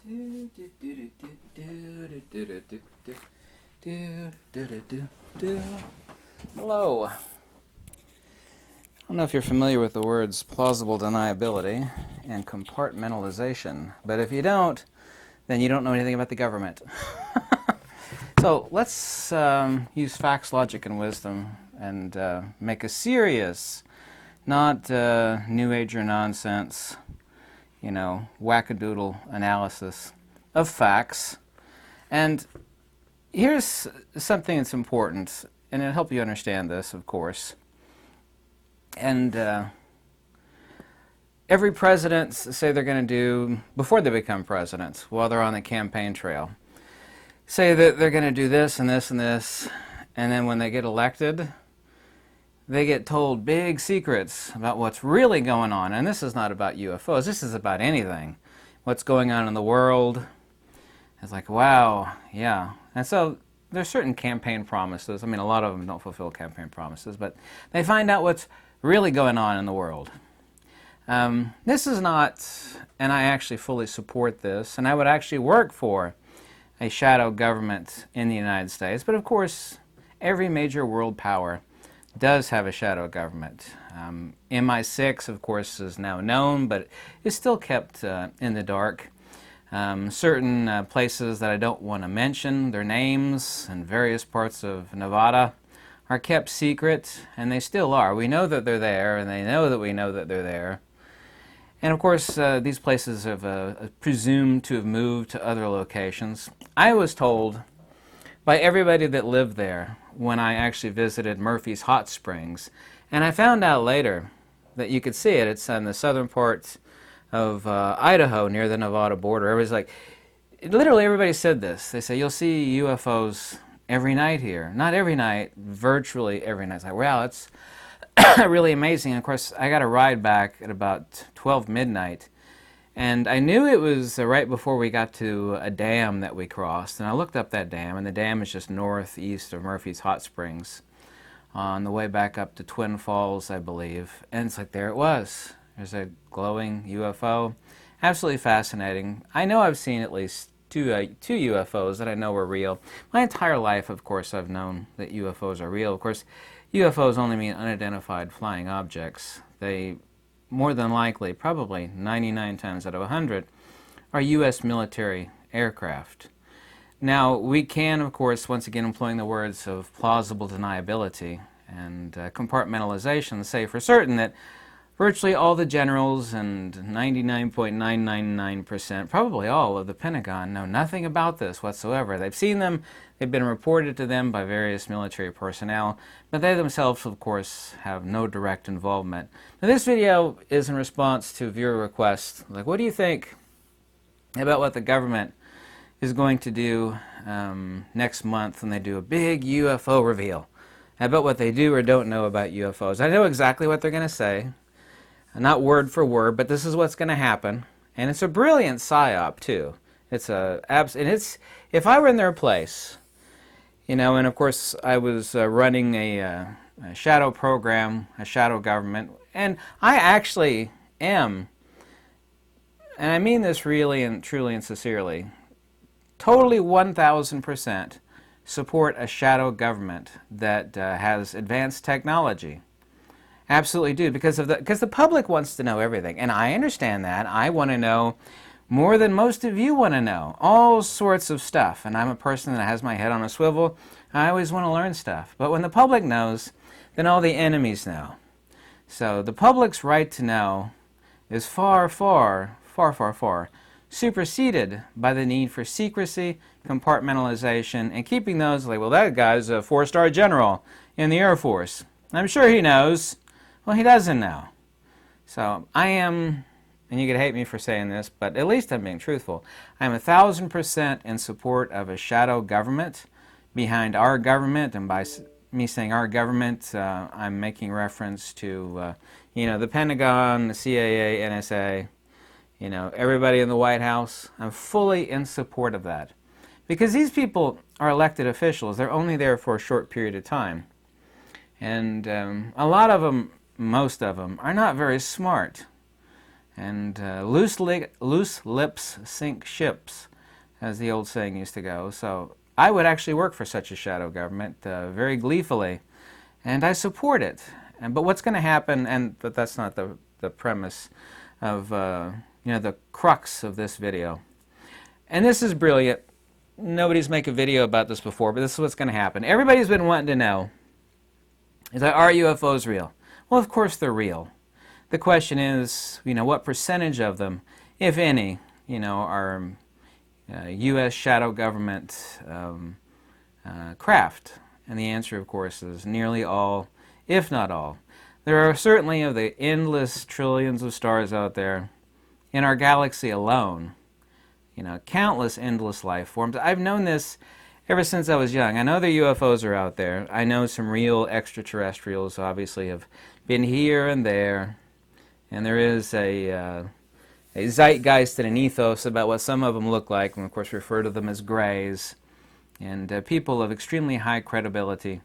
Hello. I don't know if you're familiar with the words plausible deniability and compartmentalization, but if you don't, then you don't know anything about the government. So let's use facts, logic, and wisdom and make a serious, not New Ager nonsense, wackadoodle analysis of facts. And here's something that's important, and it'll help you understand this, of course. And every president say they're going to do, before they become presidents, while they're on the campaign trail, say that they're going to do this and this and this, and then when they get elected, they get told big secrets about what's really going on. And this is not about UFOs, this is about anything. What's going on in the world. It's like, wow, yeah. And so there's certain campaign promises. I mean, a lot of them don't fulfill campaign promises, but they find out what's really going on in the world. This is not, and I actually fully support this, and I would actually work for a shadow government in the United States. But of course, every major world power does have a shadow government. MI6, of course, is now known, but is still kept in the dark. Certain places that I don't want to mention, their names in various parts of Nevada, are kept secret, and they still are. We know that they're there, and they know that we know that they're there. And of course, these places have presumed to have moved to other locations. I was told by everybody that lived there when I actually visited Murphy's Hot Springs, and I found out later that you could see it. It's in the southern part of Idaho near the Nevada border. Everybody's like, literally everybody said this. They say, you'll see UFOs every night here. Not every night, virtually every night. It's like, wow, it's really amazing. And of course, I got a ride back at about 12 midnight. And I knew it was right before we got to a dam that we crossed. And I looked up that dam, and the dam is just northeast of Murphy's Hot Springs on the way back up to Twin Falls, I believe. And it's like, there it was. There's a glowing UFO. Absolutely fascinating. I know I've seen at least two UFOs that I know were real. My entire life, of course, I've known that UFOs are real. Of course, UFOs only mean unidentified flying objects. They, more than likely, probably 99 times out of 100, are U.S. military aircraft. Now, we can, of course, once again employing the words of plausible deniability and compartmentalization, say for certain that virtually all the generals and 99.999%, probably all of the Pentagon, know nothing about this whatsoever. They've seen them, they've been reported to them by various military personnel, but they themselves, of course, have no direct involvement. Now, this video is in response to viewer requests, like, what do you think about what the government is going to do next month when they do a big UFO reveal? About what they do or don't know about UFOs. I know exactly what they're going to say. Not word for word, but this is what's going to happen, and it's a brilliant psyop too. It's if I were in their place, and of course I was running a shadow program, a shadow government, and I actually am, and I mean this really and truly and sincerely, totally 1,000% support a shadow government that has advanced technology. Absolutely do, because the public wants to know everything, and I understand that. I want to know more than most of you want to know, all sorts of stuff, and I'm a person that has my head on a swivel. I always want to learn stuff, but when the public knows, then all the enemies know. So the public's right to know is far, far, far, far, far superseded by the need for secrecy, compartmentalization, and keeping those like, well, that guy's a 4-star general in the Air Force. I'm sure he knows. Well, he doesn't know. So I am, and you could hate me for saying this, but at least I'm being truthful. I am 1,000% in support of a shadow government behind our government, and by me saying our government, I'm making reference to, the Pentagon, the CIA, NSA, everybody in the White House. I'm fully in support of that. Because these people are elected officials. They're only there for a short period of time. And a lot of them, most of them, are not very smart. And loose lips sink ships, as the old saying used to go. So I would actually work for such a shadow government very gleefully, and I support it. But what's going to happen, but that's not the premise of the crux of this video. And this is brilliant. Nobody's made a video about this before, but this is what's going to happen. Everybody's been wanting to know, is that, are UFOs real? Well, of course they're real. The question is, what percentage of them, if any, are U.S. shadow government craft? And the answer, of course, is nearly all, if not all. There are certainly, of the endless trillions of stars out there, in our galaxy alone, countless endless life forms. I've known this ever since I was young. I know the UFOs are out there. I know some real extraterrestrials obviously have been here and there. And there is a zeitgeist and an ethos about what some of them look like, and of course refer to them as grays. And people of extremely high credibility.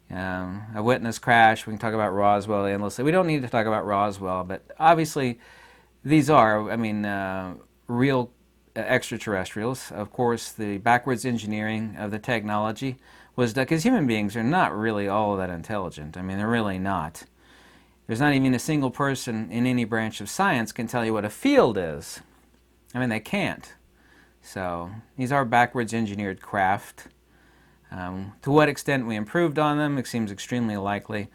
A witness crash, we can talk about Roswell endlessly. We don't need to talk about Roswell, but obviously these are, real extraterrestrials. Of course, the backwards engineering of the technology was done, because human beings are not really all that intelligent. They're really not. There's not even a single person in any branch of science can tell you what a field is. They can't. So these are backwards engineered craft. To what extent we improved on them, it seems extremely likely.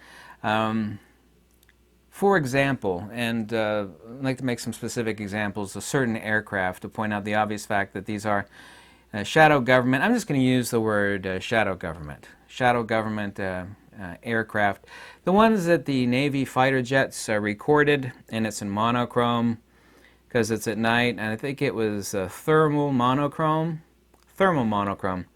For example, and I'd like to make some specific examples of certain aircraft to point out the obvious fact that these are shadow government. I'm just going to use the word shadow government. Shadow government aircraft. The ones that the Navy fighter jets recorded, and it's in monochrome because it's at night, and I think it was thermal monochrome. Thermal monochrome.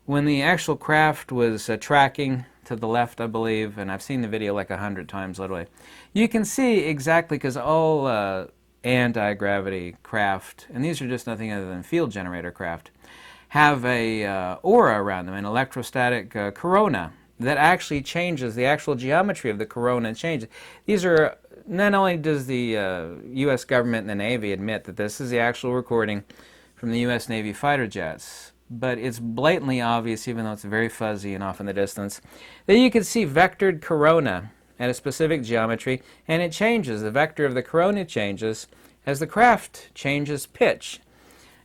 When the actual craft was tracking to the left, I believe, and I've seen the video like 100 times literally, you can see exactly, because all anti-gravity craft, and these are just nothing other than field generator craft, have a aura around them, an electrostatic corona that actually changes. The actual geometry of the corona changes. These are, not only does the U.S. government and the Navy admit that this is the actual recording from the U.S. Navy fighter jets, but it's blatantly obvious, even though it's very fuzzy and off in the distance, that you can see vectored corona at a specific geometry, and it changes. The vector of the corona changes as the craft changes pitch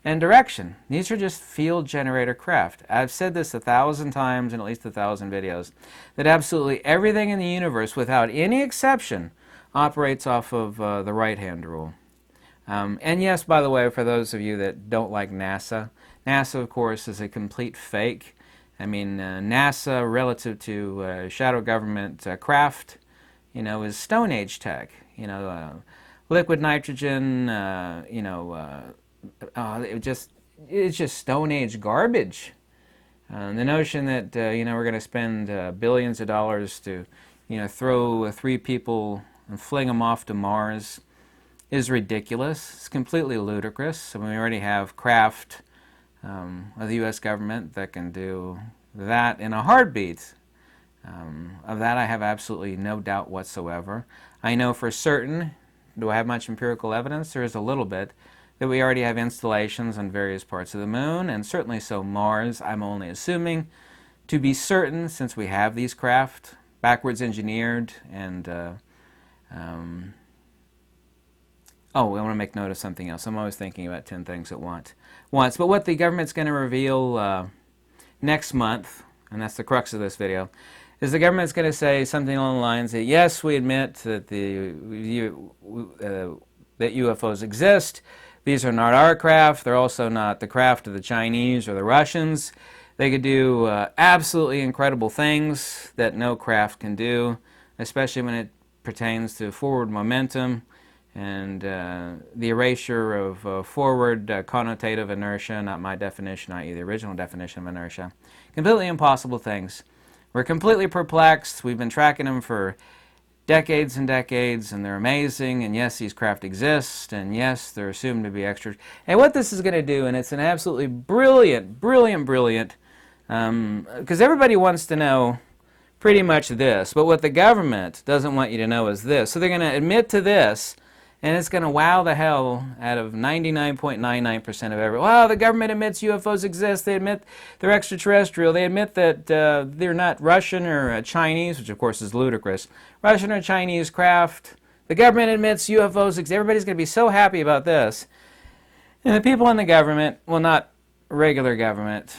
and direction. These are just field generator craft. I've said this 1,000 times in at least 1,000 videos, that absolutely everything in the universe, without any exception, operates off of the right-hand rule. And yes, by the way, for those of you that don't like NASA, NASA, of course, is a complete fake. NASA, relative to shadow government craft, is Stone Age tech. Liquid nitrogen, it's just Stone Age garbage. The notion that, we're going to spend billions of dollars to, throw 3 people and fling them off to Mars is ridiculous. It's completely ludicrous. We already have craft of the U.S. government that can do that in a heartbeat. Of that I have absolutely no doubt whatsoever. I know for certain, do I have much empirical evidence? There is a little bit, that we already have installations on various parts of the moon, and certainly so Mars. I'm only assuming to be certain, since we have these craft, backwards engineered, and I want to make note of something else. I'm always thinking about 10 things at once. But what the government's going to reveal next month, and that's the crux of this video, is the government's going to say something along the lines that, yes, we admit that that UFOs exist. These are not our craft. They're also not the craft of the Chinese or the Russians. They could do absolutely incredible things that no craft can do, especially when it pertains to forward momentum and the erasure of forward connotative inertia, not my definition, i.e. the original definition of inertia. Completely impossible things. We're completely perplexed. We've been tracking them for decades and decades, and they're amazing, and yes, these craft exist, and yes, they're assumed to be extra. And what this is going to do, and it's an absolutely brilliant, because everybody wants to know pretty much this, but what the government doesn't want you to know is this. So they're going to admit to this, And it's going to wow the hell out of 99.99% of everyone. Well, the government admits UFOs exist. They admit they're extraterrestrial. They admit that they're not Russian or Chinese, which of course is ludicrous. Russian or Chinese craft. The government admits UFOs exist. Everybody's going to be so happy about this. And the people in the government, well, not regular government,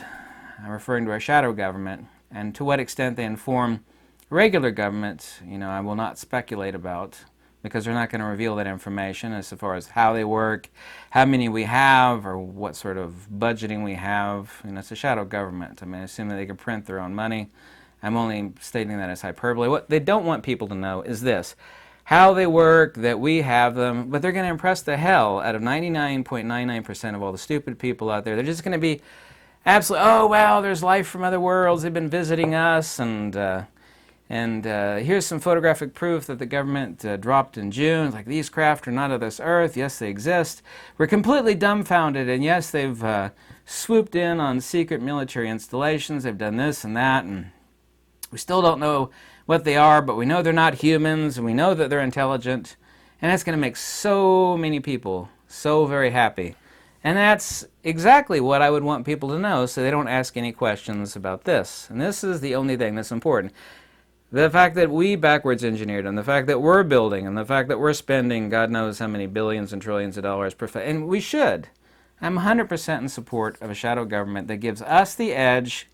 I'm referring to our shadow government, and to what extent they inform regular government, I will not speculate about, because they're not going to reveal that information as far as how they work, how many we have, or what sort of budgeting we have. It's a shadow government. I mean, assuming they can print their own money. I'm only stating that as hyperbole. What they don't want people to know is this: how they work, that we have them, but they're going to impress the hell out of 99.99% of all the stupid people out there. They're just going to be absolutely, oh, wow, there's life from other worlds. They've been visiting us, and here's some photographic proof that the government dropped in June. It's like, these craft are not of this earth. Yes, they exist. We're completely dumbfounded, and yes, they've swooped in on secret military installations. They've done this and that, and we still don't know what they are, but we know they're not humans, and we know that they're intelligent, and that's going to make so many people so very happy. And that's exactly what I would want people to know, so they don't ask any questions about this. And this is the only thing that's important. The fact that we backwards engineered them, the fact that we're building, and the fact that we're spending God knows how many billions and trillions of dollars per and we should. I'm 100% in support of a shadow government that gives us the edge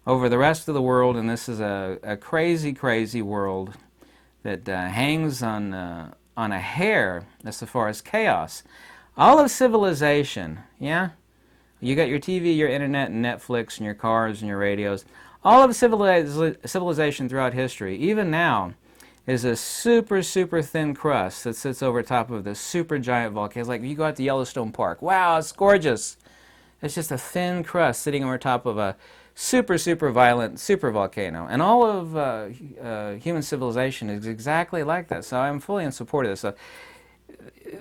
over the rest of the world, and this is a crazy, crazy world that hangs on a hair as far as chaos. All of civilization, yeah? You got your TV, your internet, and Netflix, and your cars, and your radios. All of civilization throughout history, even now, is a super, super thin crust that sits over top of this super giant volcano. It's like you go out to Yellowstone Park. Wow, it's gorgeous. It's just a thin crust sitting over top of a super, super violent super volcano. And all of human civilization is exactly like that. So I'm fully in support of this. So,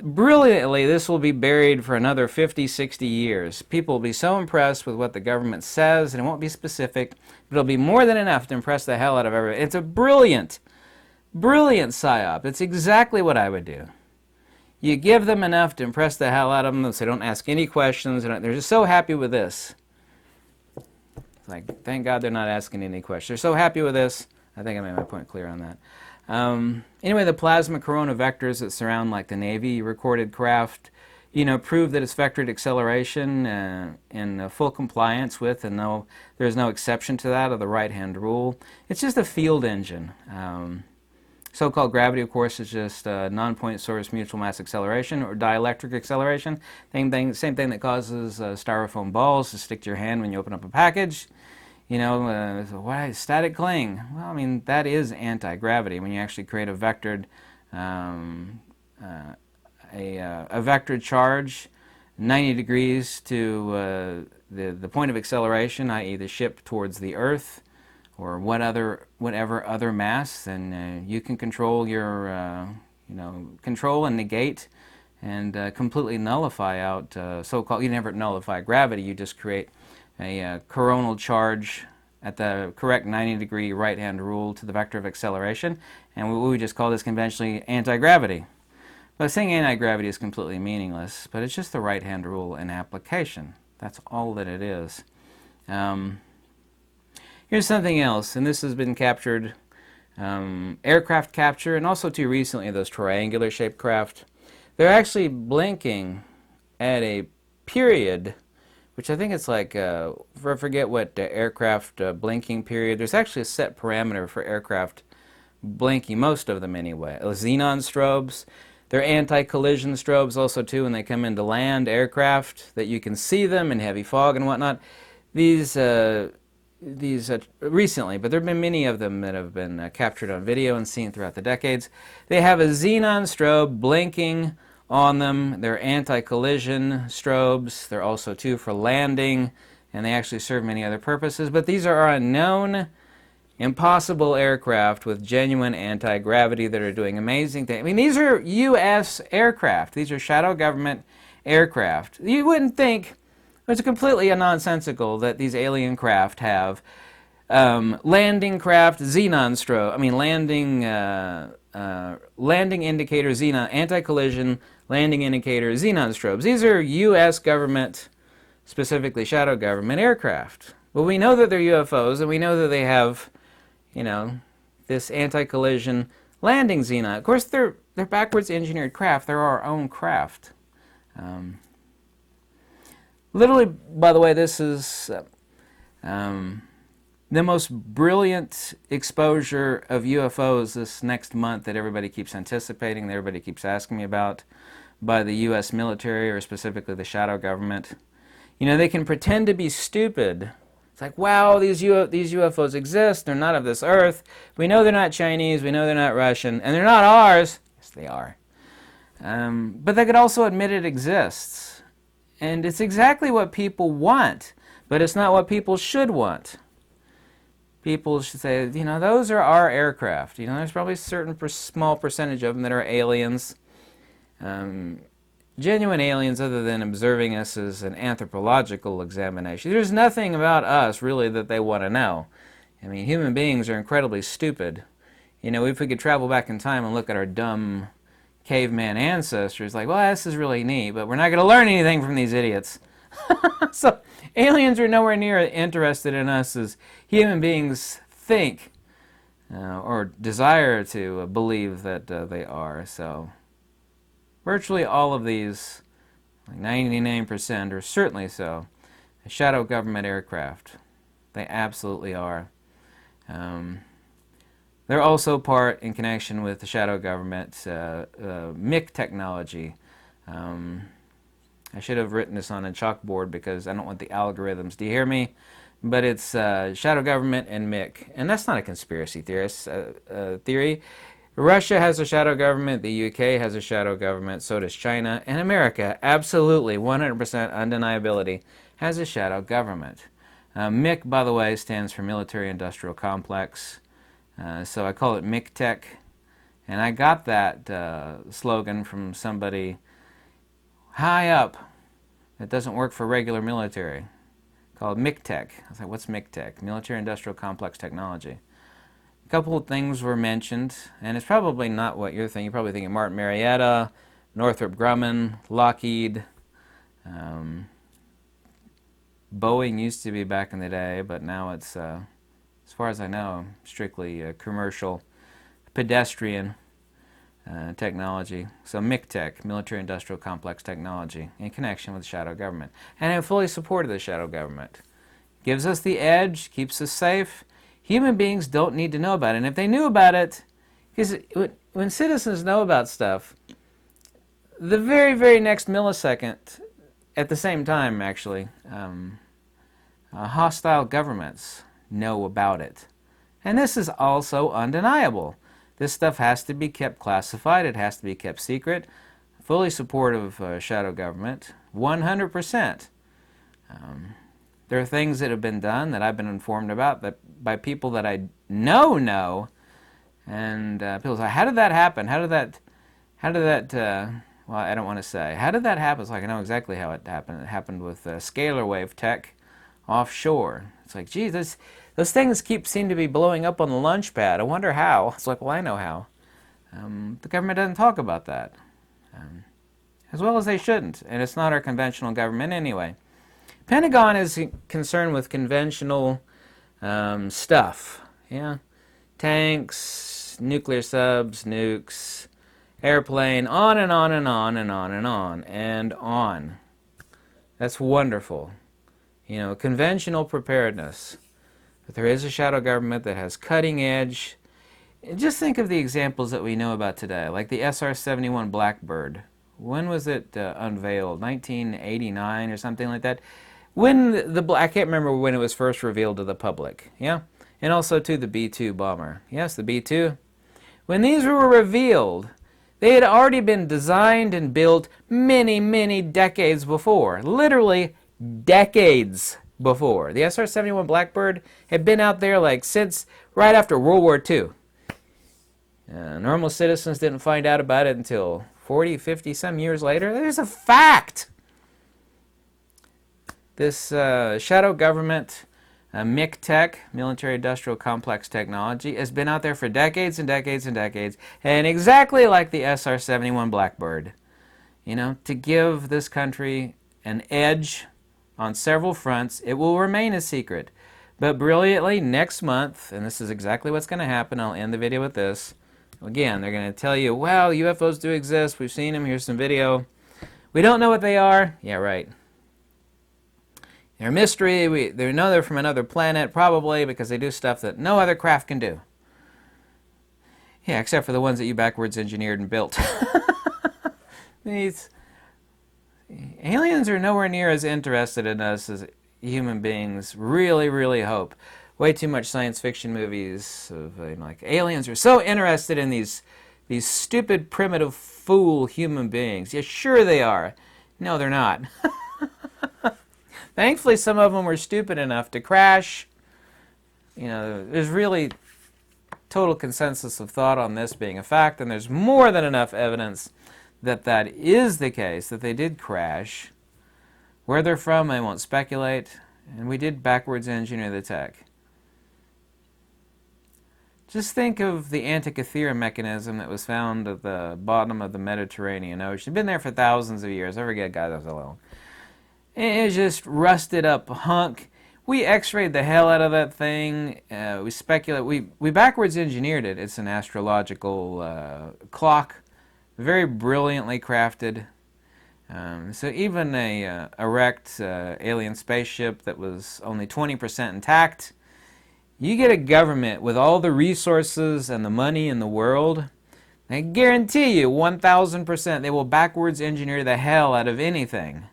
brilliantly, this will be buried for another 50, 60 years. People will be so impressed with what the government says, and it won't be specific, but it'll be more than enough to impress the hell out of everyone. It's a brilliant, brilliant psyop. It's exactly what I would do. You give them enough to impress the hell out of them, so they don't ask any questions. They're just so happy with this. It's like, thank God they're not asking any questions. They're so happy with this. I think I made my point clear on that. Anyway, the plasma corona vectors that surround like the Navy recorded craft, prove that it's vectored acceleration in full compliance with, and there's no exception to that of the right-hand rule. It's just a field engine. So-called gravity, of course, is just non-point source mutual mass acceleration or dielectric acceleration. Same thing that causes styrofoam balls to stick to your hand when you open up a package. Why static cling? Well, I mean, that is anti-gravity. When you actually create a vectored vectored charge 90 degrees to the point of acceleration, i.e. the ship towards the Earth, or whatever other mass, then you can control your, control and negate and completely nullify out so-called, you never nullify gravity, you just create a coronal charge at the correct 90-degree right-hand rule to the vector of acceleration, and we would just call this conventionally anti-gravity. But saying anti-gravity is completely meaningless, but it's just the right-hand rule in application. That's all that it is. Here's something else, and this has been captured, aircraft capture, and also too recently those triangular-shaped craft. They're actually blinking at a period, which I think it's like, I forget what aircraft blinking period. There's actually a set parameter for aircraft blinking, most of them anyway. Xenon strobes. They're anti-collision strobes also too when they come into land aircraft, that you can see them in heavy fog and whatnot. These recently, but there have been many of them that have been captured on video and seen throughout the decades. They have a xenon strobe blinking on them. They're anti-collision strobes. They're also too for landing, and they actually serve many other purposes. But these are unknown, impossible aircraft with genuine anti-gravity that are doing amazing things. I mean, these are U.S. aircraft. These are shadow government aircraft. You wouldn't think, it's completely nonsensical that these alien craft have landing craft xenon strobe. I mean, landing landing indicator xenon, anti-collision landing indicator xenon strobes. These are U.S. government, specifically shadow government aircraft. Well, we know that they're UFOs, and we know that they have, this anti-collision landing xenon. Of course, they're backwards engineered craft. They're our own craft. Literally, by the way, this is the most brilliant exposure of UFOs this next month that everybody keeps anticipating, that everybody keeps asking me about, by the U.S. military, or specifically the shadow government. They can pretend to be stupid. It's like, wow, these UFOs exist. They're not of this earth. We know they're not Chinese. We know they're not Russian. And they're not ours. Yes, they are. But they could also admit it exists. And it's exactly what people want, but it's not what people should want. People should say, those are our aircraft. There's probably a certain small percentage of them that are aliens. Genuine aliens, other than observing us as an anthropological examination. There's nothing about us, really, that they want to know. Human beings are incredibly stupid. If we could travel back in time and look at our dumb caveman ancestors, like, well, this is really neat, but we're not going to learn anything from these idiots. So, aliens are nowhere near interested in us as human beings think or desire to believe that they are. So, virtually all of these, like 99%, or certainly so, shadow government aircraft. They absolutely are. They're also part, in connection with the shadow government, MIC technology. I should have written this on a chalkboard because I don't want the algorithms to hear me. But it's shadow government and MIC. And that's not a conspiracy theory. Russia has a shadow government, the UK has a shadow government, so does China, and America, absolutely, 100% undeniability, has a shadow government. MIC, by the way, stands for Military Industrial Complex, so I call it MIC Tech, and I got that slogan from somebody high up that doesn't work for regular military, called MIC Tech. I was like, what's MIC Tech? Military Industrial Complex Technology. A couple of things were mentioned, and it's probably not what you're thinking. You're probably thinking Martin Marietta, Northrop Grumman, Lockheed. Boeing used to be back in the day, but now it's, as far as I know, strictly commercial, pedestrian technology. So MIC Tech, Military Industrial Complex Technology, in connection with the shadow government. And I fully supported the shadow government. Gives us the edge, keeps us safe. Human beings don't need to know about it. And if they knew about it, because when citizens know about stuff, the very, very next millisecond, at the same time, actually, hostile governments know about it. And this is also undeniable. This stuff has to be kept classified. It has to be kept secret. Fully supportive of shadow government, 100%. There are things that have been done that I've been informed about that by people that I know, and people say, how did that happen? How did that, well, I don't want to say. How did that happen? It's like, I know exactly how it happened. It happened with scalar wave tech offshore. It's like, geez, those things seem to be blowing up on the launch pad. I wonder how. It's like, well, I know how. The government doesn't talk about that. As well as they shouldn't. And it's not our conventional government anyway. Pentagon is concerned with conventional stuff. Yeah, tanks, nuclear subs, nukes, airplane, on and on and on and on and on and on. That's wonderful. Conventional preparedness. But there is a shadow government that has cutting edge. Just think of the examples that we know about today, like the SR-71 Blackbird. When was it unveiled? 1989 or something like that? I can't remember when it was first revealed to the public. Yeah? And also to the B-2 bomber. Yes, the B-2. When these were revealed, they had already been designed and built many, many decades before. Literally decades before. The SR-71 Blackbird had been out there since right after World War II. Normal citizens didn't find out about it until 40, 50 some years later. There's a fact. This shadow government MIC-Tech, Military Industrial Complex Technology, has been out there for decades and decades and decades, and exactly like the SR-71 Blackbird, you know, to give this country an edge on several fronts. It will remain a secret. But brilliantly, next month, and this is exactly what's going to happen, I'll end the video with this. Again, they're going to tell you, well, UFOs do exist, we've seen them, here's some video. We don't know what they are. Yeah, right. They're a mystery. They know they're from another planet, probably, because they do stuff that no other craft can do. Yeah, except for the ones that you backwards engineered and built. These aliens are nowhere near as interested in us as human beings really, really hope. Way too much science fiction movies of like aliens are so interested in these stupid, primitive, fool human beings. Yeah, sure they are. No, they're not. Thankfully, some of them were stupid enough to crash. You know, there's really total consensus of thought on this being a fact, and there's more than enough evidence that that is the case, that they did crash. Where they're from, I won't speculate, and we did backwards engineer the tech. Just think of the Antikythera mechanism that was found at the bottom of the Mediterranean Ocean. It's been there for thousands of years. I forget, God, that was alone. It's just rusted up hunk. We x-rayed the hell out of that thing. We speculate. We backwards engineered it. It's an astrological clock, very brilliantly crafted. So even a wrecked alien spaceship that was only 20% intact, you get a government with all the resources and the money in the world, I guarantee you 1,000% they will backwards engineer the hell out of anything.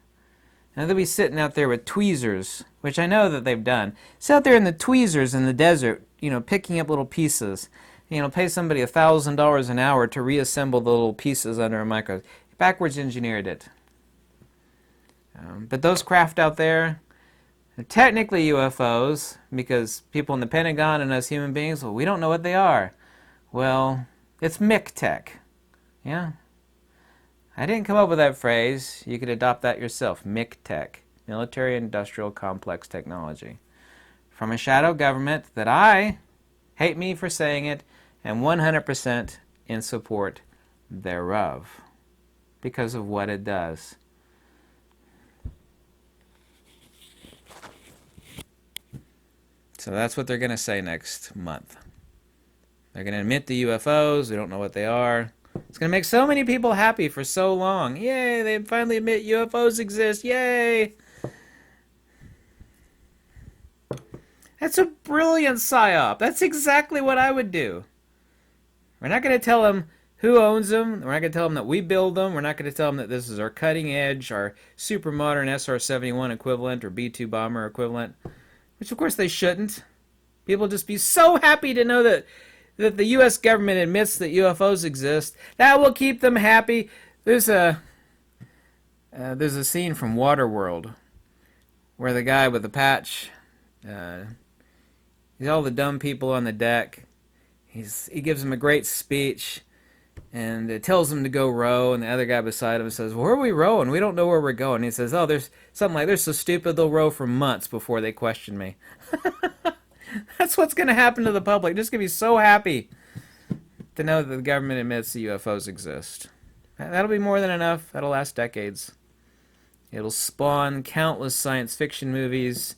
Now they'll be sitting out there with tweezers, which I know that they've done. Sit out there in the tweezers in the desert, you know, picking up little pieces. You know, pay somebody $1,000 an hour to reassemble the little pieces under a microscope. Backwards engineered it. But those craft out there, they're technically UFOs, because people in the Pentagon and us human beings, well, we don't know what they are. Well, it's MIC-Tech. Yeah? I didn't come up with that phrase. You could adopt that yourself. MIC-Tech, Military Industrial Complex Technology. From a shadow government that I hate me for saying it, and 100% in support thereof, because of what it does. So that's what they're going to say next month. They're going to admit the UFOs. We don't know what they are. It's going to make so many people happy for so long. Yay, they finally admit UFOs exist. Yay! That's a brilliant psyop. That's exactly what I would do. We're not going to tell them who owns them. We're not going to tell them that we build them. We're not going to tell them that this is our cutting edge, our super modern SR-71 equivalent or B-2 bomber equivalent, which of course they shouldn't. People just be so happy to know that the U.S. government admits that UFOs exist. That will keep them happy. There's a scene from Waterworld where the guy with the patch, he's all the dumb people on the deck. He gives them a great speech and it tells them to go row, and the other guy beside him says, well, where are we rowing? We don't know where we're going. He says, oh, there's something like, they're so stupid they'll row for months before they question me. That's what's going to happen to the public. They're just going to be so happy to know that the government admits the UFOs exist. That'll be more than enough. That'll last decades. It'll spawn countless science fiction movies.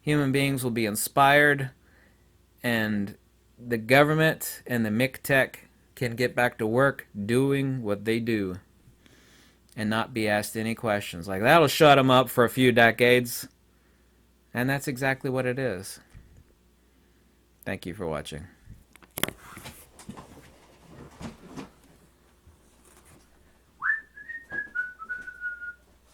Human beings will be inspired, and the government and the MIC-Tech can get back to work doing what they do and not be asked any questions. Like, that'll shut them up for a few decades. And that's exactly what it is. Thank you for watching.